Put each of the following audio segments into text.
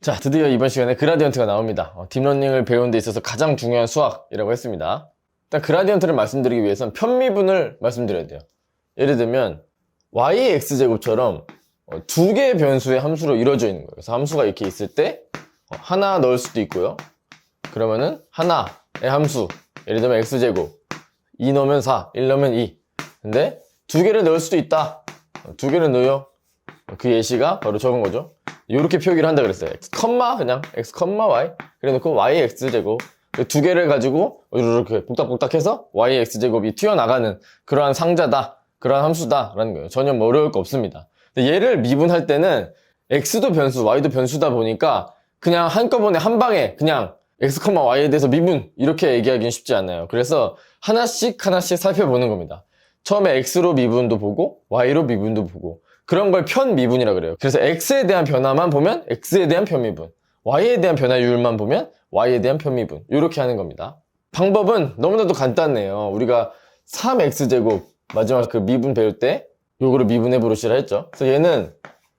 자, 드디어 이번 시간에 그라디언트가 나옵니다. 딥러닝을 배우는 데 있어서 가장 중요한 수학이라고 했습니다. 일단 그라디언트를 말씀드리기 위해선 편미분을 말씀드려야 돼요. 예를 들면 yx제곱처럼 두 개의 변수의 함수로 이루어져 있는 거예요. 그래서 함수가 이렇게 있을 때 하나 넣을 수도 있고요. 그러면은 하나의 함수, 예를 들면 x제곱 2 넣으면 4, 1 넣으면 2. 근데 두 개를 넣을 수도 있다. 두 개를 넣어요. 그 예시가 바로 적은 거죠. 이렇게 표기를 한다 그랬어요. x, 그냥 x, y 그래 놓고 yx제곱 두 개를 가지고 이렇게 복닥복닥해서 yx제곱이 튀어나가는 그러한 상자다, 그러한 함수다 라는 거예요. 전혀 뭐 어려울 거 없습니다. 근데 얘를 미분할 때는 x도 변수, y도 변수다 보니까 그냥 한꺼번에 한 방에 그냥 x, y에 대해서 미분 이렇게 얘기하기는 쉽지 않아요. 그래서 하나씩 살펴보는 겁니다. 처음에 x로 미분도 보고 y로 미분도 보고 그런 걸 편미분이라 그래요. 그래서 x에 대한 변화만 보면 x에 대한 편미분, y에 대한 변화율만 보면 y에 대한 편미분, 이렇게 하는 겁니다. 방법은 너무나도 간단해요. 우리가 3x제곱 마지막 그 미분 배울 때 요거를 미분해 보시라 했죠. 그래서 얘는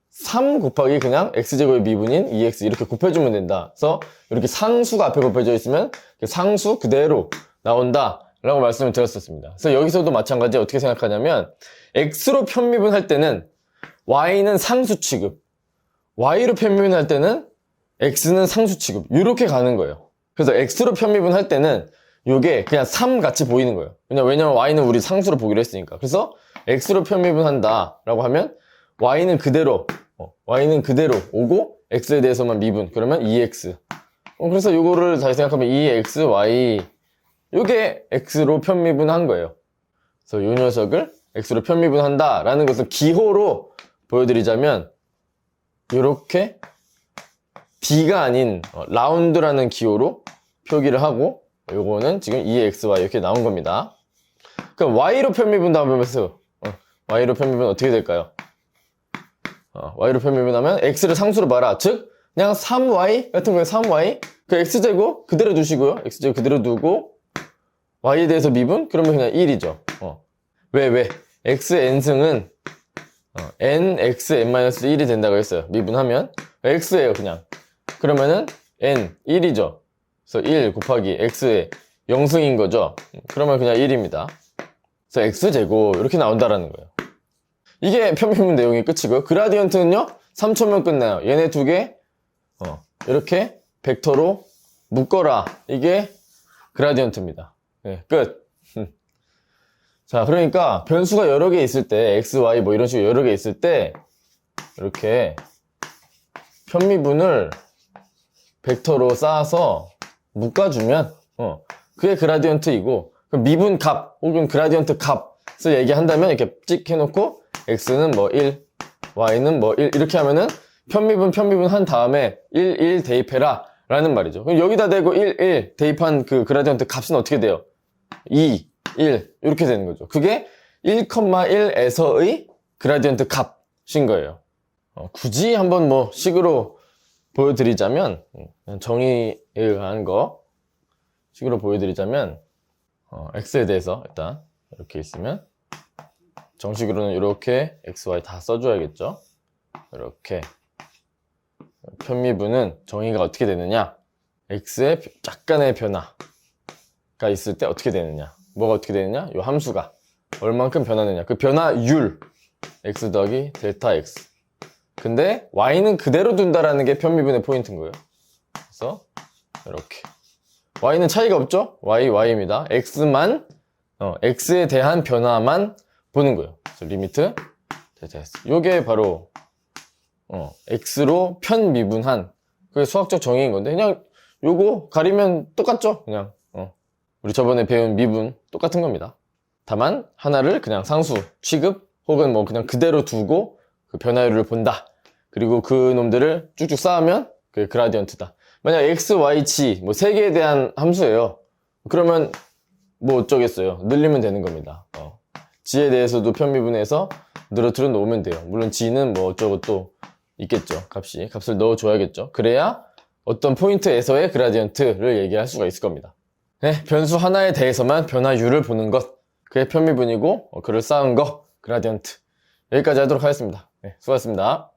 3 곱하기 그냥 x제곱의 미분인 2x 이렇게 곱해주면 된다. 그래서 이렇게 상수가 앞에 곱해져 있으면 상수 그대로 나온다 라고 말씀을 드렸었습니다. 그래서 여기서도 마찬가지 어떻게 생각하냐면 x로 편미분할 때는 y는 상수 취급, y로 편미분할 때는 x는 상수 취급, 이렇게 가는 거예요. 그래서 x로 편미분할 때는 이게 그냥 3 같이 보이는 거예요. 왜냐면 y는 우리 상수로 보기로 했으니까. 그래서 x로 편미분한다 라고 하면 y는 그대로 오고 x에 대해서만 미분, 그러면 2x. 그래서 이거를 다시 생각하면 2x, y 이게 x로 편미분한 거예요. 그래서 이 녀석을 x로 편미분한다 라는 것을 기호로 보여드리자면 이렇게 b가 아닌 라운드라는 기호로 표기를 하고, 요거는 지금 2xy 이렇게 나온 겁니다. 그럼 y로 편미분하면서 y로 편미분 어떻게 될까요? y로 편미분하면 x를 상수로 봐라. 즉 그냥 3y 같은 거에 3y 그 x제곱 그대로 두시고요. x제곱 그대로 두고 y에 대해서 미분? 그러면 그냥 1이죠. 왜? xn승은 nx n-1이 된다고 했어요. 미분하면 x예요 그냥. 그러면은 n 1이죠. 그래서 1 곱하기 x의 0승인 거죠. 그러면 그냥 1입니다. 그래서 x제곱 이렇게 나온다라는 거예요. 이게 편미분 내용이 끝이고요. 그라디언트는요 3초면 끝나요. 얘네 두 개 이렇게 벡터로 묶어라. 이게 그라디언트입니다. 네, 끝. 자, 그러니까 변수가 여러 개 있을 때 x, y 뭐 이런 식으로 여러 개 있을 때 이렇게 편미분을 벡터로 쌓아서 묶어주면 그게 그라디언트이고, 미분 값 혹은 그라디언트 값을 얘기한다면 이렇게 찍 해놓고 x는 뭐 1, y는 뭐 1 이렇게 하면은 편미분 한 다음에 1 대입해라 라는 말이죠. 그럼 여기다 대고 1 대입한 그 그라디언트 값은 어떻게 돼요? 2, 1 이렇게 되는 거죠. 그게 1,1에서의 그라디언트 값인 거예요. 굳이 한번 뭐 식으로 보여드리자면, 정의에 의한 거 식으로 보여드리자면 x에 대해서 일단 이렇게 있으면 정식으로는 이렇게 x, y 다 써줘야겠죠. 이렇게 편미분은 정의가 어떻게 되느냐, x의 약간의 변화가 있을 때 어떻게 되느냐, 뭐가 어떻게 되느냐, 이 함수가 얼만큼 변하느냐, 그 변화율 x 더하기 델타 x. 근데 y는 그대로 둔다라는 게 편미분의 포인트인 거예요. 그래서 이렇게 y는 차이가 없죠. y입니다. x만 x에 대한 변화만 보는 거예요. 그래서 리미트 델타 x. 요게 바로 x로 편미분한 그게 수학적 정의인 건데, 그냥 요거 가리면 똑같죠. 그냥 우리 저번에 배운 미분 똑같은 겁니다. 다만 하나를 그냥 상수 취급 혹은 뭐 그냥 그대로 두고 그 변화율을 본다. 그리고 그 놈들을 쭉쭉 쌓으면 그게 그라디언트다. 만약 x, y, g 뭐 세 개에 대한 함수예요. 그러면 뭐 어쩌겠어요. 늘리면 되는 겁니다. g에 대해서도 편미분해서 늘어뜨려 놓으면 돼요. 물론 g는 뭐 어쩌고 또 있겠죠. 값을 넣어줘야겠죠. 그래야 어떤 포인트에서의 그라디언트를 얘기할 수가 있을 겁니다. 네, 변수 하나에 대해서만 변화율을 보는 것, 그게 편미분이고 그를 쌓은 거 그라디언트. 여기까지 하도록 하겠습니다. 네, 수고하셨습니다.